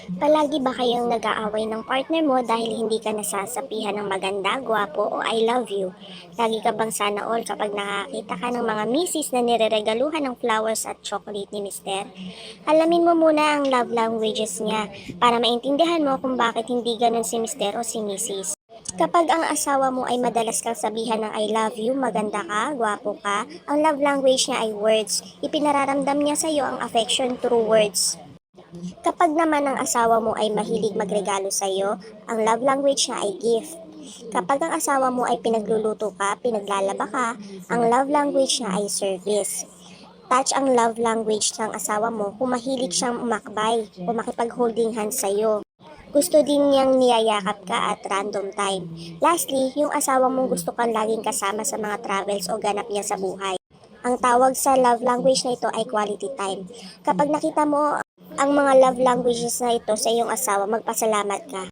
Palagi ba kayong nag-aaway ng partner mo dahil hindi ka nasasabihan ng maganda, gwapo o I love you? Lagi ka bang sana all kapag nakakita ka ng mga misis na nireregaluhan ng flowers at chocolate ni mister? Alamin mo muna ang love languages niya para maintindihan mo kung bakit hindi ganun si mister o si misis. Kapag ang asawa mo ay madalas kang sabihan ng I love you, maganda ka, gwapo ka, ang love language niya ay words. Ipinararamdam niya sa iyo ang affection through words. Kapag naman ang asawa mo ay mahilig magregalo sa iyo, ang love language niya ay gift. Kapag ang asawa mo ay pinagluluto ka, pinaglalaba ka, ang love language niya ay service. Touch ang love language ng asawa mo kung mahilig siyang umakbay o makipag-holding hands sa iyo. Gusto din niyang niyayakap ka at random time. Lastly, yung asawa mong gusto kang laging kasama sa mga travels o ganap niya sa buhay. Ang tawag sa love language na ito ay quality time. Kapag nakita mo ang mga love languages na ito sa iyong asawa, magpasalamat ka.